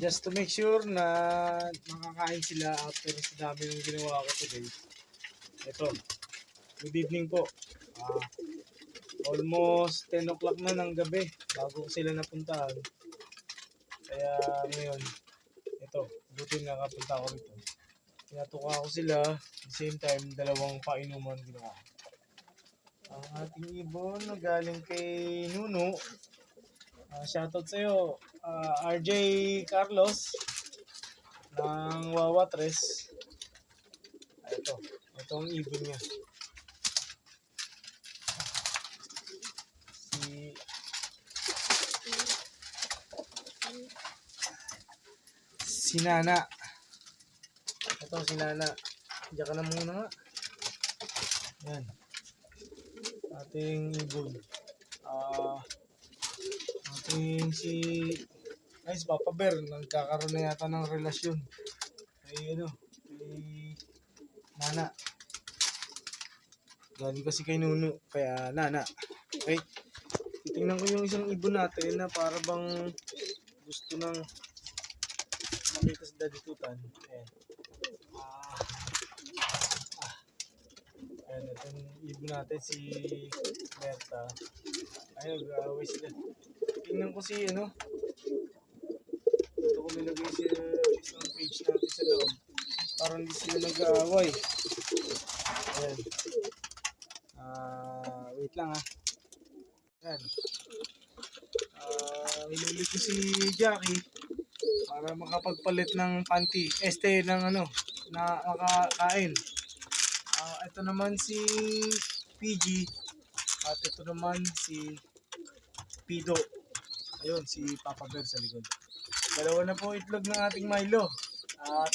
just to make sure na makakain sila after sa dami ng ginawa ko today. Ito, good evening po. Almost 10 o'clock na ng gabi bago sila napuntahan. Kaya ngayon, ito, buti nakapunta ako rito. Pinatuka ko sila, at the same time, dalawang painuman ginawa. Ang ating ibon na galing kay Nuno. Shoutout sa'yo, RJ Carlos ng Wawa Tres. Ito ang ibon niya. Si Nana. Ito si Nana. Diyan ka na muna nga. Yan. Ating ibon. Ating si Papa Bear. Nagkakaroon na yata ng relasyon. Kay Nana. Galing kasi kay Nuno. Kaya Nana. Okay. Titingnan ko yung isang ibon natin na para bang gusto ng makita sa daditutan. Ayan. Ayan, itong ibon natin si Berta. Ayun, nag-aaway sila. Tingnan ko si Ito ko nilagay sa isang page natin sa loob. Parang hindi sila nag-aaway. Ayan. Wait lang ha. Ayan. Inulit ko si Jackie para makapagpalit ng panty. Ng na makakain. Ito naman si PG at ito naman si Pido. Ayun, si Papa Bear sa likod. Dalawa na po itlog ng ating Milo. At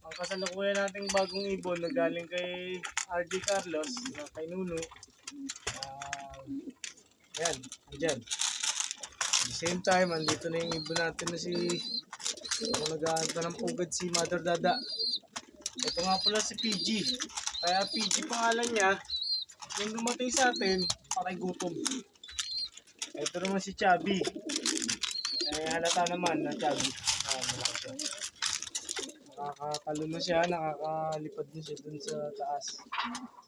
ang kasalukuyan nating bagong ibon na galing kay RJ Carlos na kay Nuno. Ayan, andyan. At the same time, andito na yung ibon natin na si nag-aanta ng pugad si Mother Dada. Ito nga pala si PG. Kaya PG pangalan niya, yung dumating sa atin, pakigutom. Ito naman si Chubby. Halata naman na Chubby. Malaki siya. Nakakatalo na siya, nakakalipad na siya dun sa taas.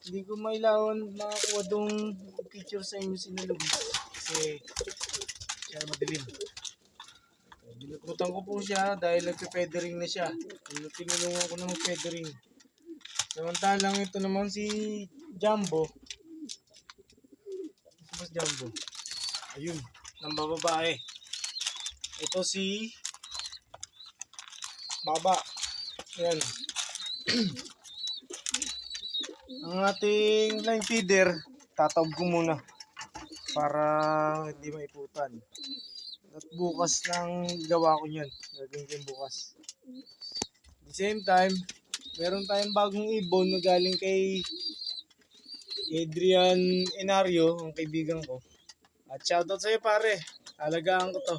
Hindi ko mailawan makakuha dong picture sa inyo sinulog. Kasi siya madilim. Binukutan ko po siya dahil nagpe-feathering na siya. Tinulungan ko na mag-feathering. Samantalang ito naman si Jumbo. Ito mas Jumbo. Ayun, ng babae. Ito si Baba. Ayan. Ang ating line feeder, tatawag ko muna para hindi maiputan. At bukas lang gawa ko yan. Gagawin ko yung bukas. At the same time, meron tayong bagong ibon na galing kay Adrian Enario, ang kaibigan ko. At shoutout sa'yo pare. Alagaan ko to.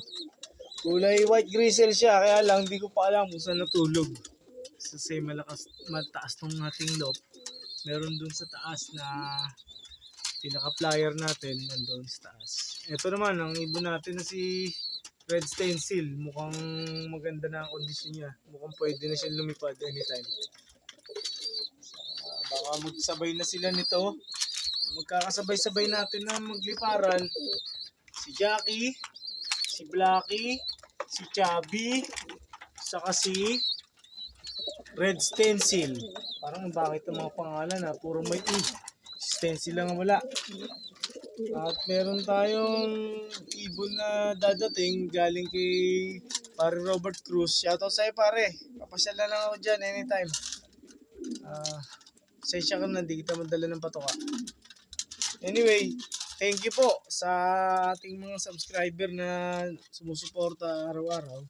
Kulay white grizzle siya, kaya lang hindi ko pa alam kung saan natulog. Kasi mataas tong ating loft. Meron dun sa taas na pinaka-flyer natin nandun sa taas. Ito naman, ang ibon natin na si Red Stencil. Mukhang maganda na ang kondisyon niya. Mukhang pwede na siyang lumipad anytime. Baka magsabay na sila nito. Magkakasabay-sabay natin na magliparan. Si Jackie, si Blacky, si Chubby, saka si Red Stencil. Parang bakit ang mga pangalan ha? Puro may E. Stencil lang wala. At meron tayong ibon na dadating galing kay pare Robert Cruz. Shoutout sa'yo pare. Papasyal na lang ako dyan anytime. Sensya ka na, hindi kita madala ng patoka. Anyway, thank you po sa ating mga subscriber na sumusuporta araw-araw.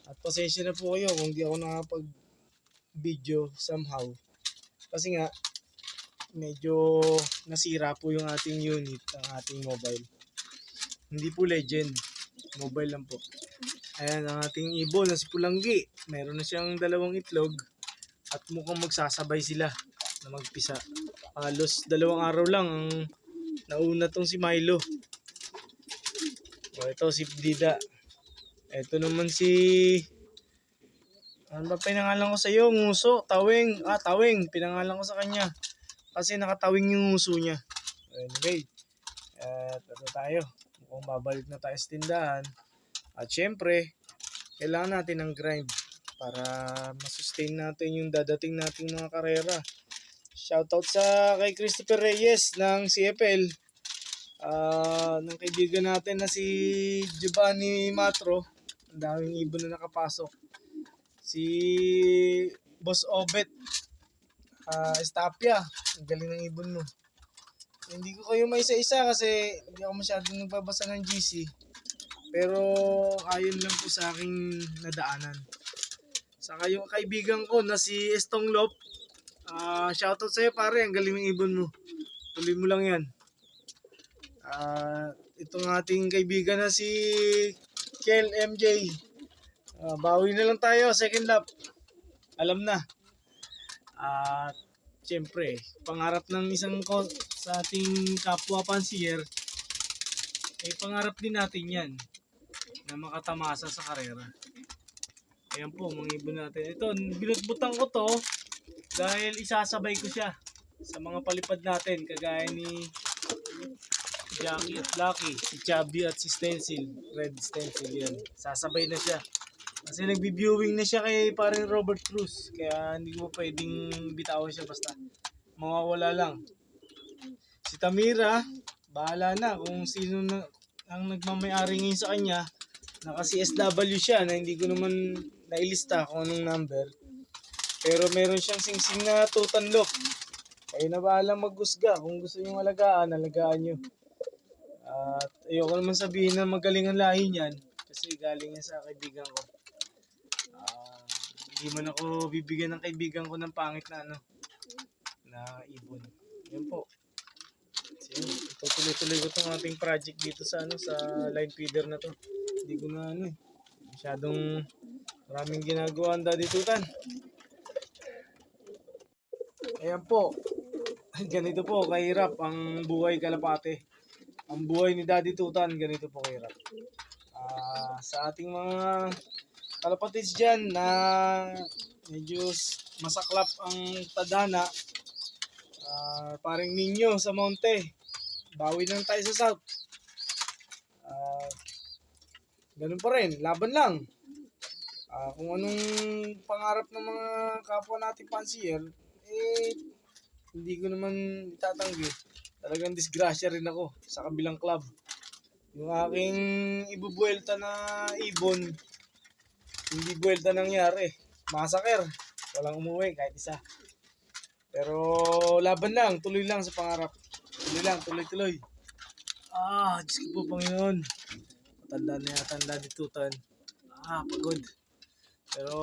At pasensya na po kayo kung di ako nakapag-video somehow. Kasi nga, medyo nasira po yung ating unit, ang ating mobile. Hindi po legend, mobile lang po. Ayan ang ating ibon na si Pulanggi. Meron na siyang 2 itlog at mukhang magsasabay sila na magpisa. Halos 2 araw lang ang nauna tong si Milo. O ito si Dida. Ito naman si Ano ba pinangalan ko sa iyo? Nguso, tawing. Tawing. Pinangalan ko sa kanya. Kasi nakatawing yung nguso niya. Anyway, ito tayo. Mukhang babalik na tayo sa tindahan. At syempre, kailangan natin ng grind para masustain natin yung dadating nating mga karera. Shoutout sa kay Christopher Reyes ng CFL. Ng kaibigan natin na si Giovanni Matro. Ang daming ibon na nakapasok. Si Boss Obet Estapia, ang galing ng ibon mo. Hindi ko kayo may isa-isa kasi hindi ako masyadong nagbabasa ng GC. Pero ayon lang po sa aking nadaanan. Saka yung kaibigan ko na si Estong Lop, shoutout sa'yo pare, ang galing ng ibon mo. Tuloy mo lang yan. Itong ating kaibigan na si Kel MJ. Bawi na lang tayo, second lap. Alam na. At siyempre, pangarap ng isang sa ating kapwa pansier, pangarap din natin yan na makatamasa sa karera. Ayan po, mga ibon natin. Ito, binutbutan ko to dahil isasabay ko siya sa mga palipad natin, kagaya ni Jackie at Lucky, si Chubby at si Stencil, Red Stencil yan. Sasabay na siya. Kasi nagbi-viewing na siya kay parang Robert Cruz. Kaya hindi ko pwedeng bitawan siya basta. Mawawala lang. Si Tamira, bahala na kung sino na ang nagmamayari ngayon sa kanya. Naka-CSW siya na hindi ko naman nailista kung anong number. Pero meron siyang singsing na tutanlok. Kayo na bahala maghusga. Kung gusto nyo alagaan, alagaan nyo. At ayoko naman sabihin na magaling ang lahi niyan. Kasi galing yan sa kaibigan ko. Hindi man ako bibigyan ng kaibigan ko ng pangit na na ibon. Yan po. So, itutuloy-tuloy ko tong ating project dito sa sa line feeder na to. Hindi ko na masyadong maraming ginagawa ang Daddy Tutan. Ayan po. Ganito po kahirap ang buhay kalapate. Ang buhay ni Daddy Tutan, ganito po kahirap. Sa ating mga kalapatids dyan na medyo masaklap ang tadhana, parang ninyo sa monte, bawi lang tayo sa south. Ganun pa rin, laban lang. Kung anong pangarap ng mga kapwa nating pansier, hindi ko naman itatanggi. Talagang disgrasya rin ako sa kabilang club. Yung aking ibubuelta na ibon, hindi buwelta nangyari. Massacre. Walang umuwi kahit isa. Pero laban lang. Tuloy lang sa pangarap. Tuloy lang. Tuloy-tuloy. Diyos ko po Panginoon. Matanda na yata ang Daddy Tutan. Pagod. Pero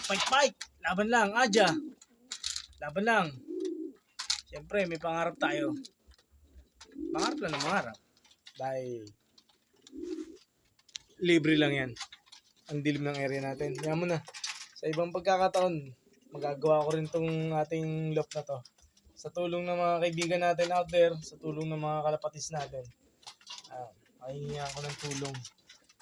fight. Laban lang. Adya. Laban lang. Siyempre may pangarap tayo. Pangarap lang na mangarap. Dahil libre lang yan. Ang dilim ng area natin. Kaya mo na. Sa ibang pagkakataon, magagawa ko rin tong ating loop na to. Sa tulong ng mga kaibigan natin out there, sa tulong ng mga kalapatis natin. Mahihingi ako ng tulong.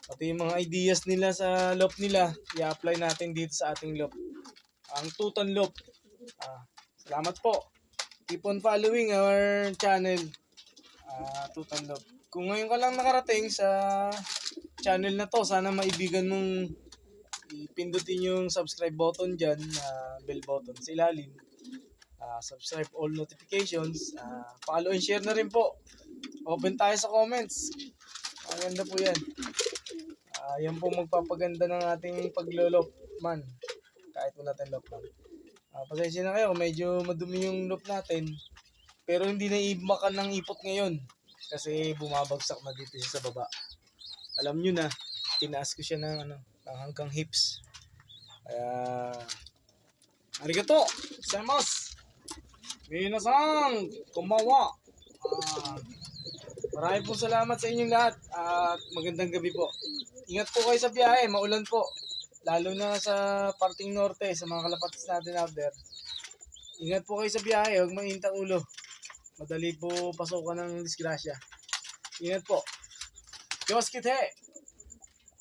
Pati yung mga ideas nila sa loop nila, i-apply natin dito sa ating loop. Ang Tutan Loop. Salamat po. Keep on following our channel. Tutan Loop. Kung ngayon ka lang nakarating sa channel na to, sana maibigan mong ipindutin yung subscribe button dyan, bell button sa ilalim, subscribe all notifications, follow and share na rin po. Open tayo sa comments. Ang ganda po yan. Yan po magpapaganda ng ating paglolop man, kahit wala tayong lop man. Pasensya na kayo, medyo madumi yung lop natin, pero hindi na imakan ng ipot ngayon kasi bumabagsak na dito sa baba. Alam nyo na, tinaas ko siya ng hanggang hips. Kaya, arigato, gozaimasu. Minasan, konbanwa. Maraming po salamat sa inyong lahat at magandang gabi po. Ingat po kayo sa biyahe, maulan po. Lalo na sa parting norte, sa mga kalapatis natin out there. Ingat po kayo sa biyahe, huwag mainit ang ulo. Madali po pasukan ng disgrasya. Ingat po. Diyos kite!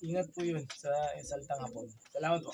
Ingat po yun sa Saltang Hapon. Salamat po.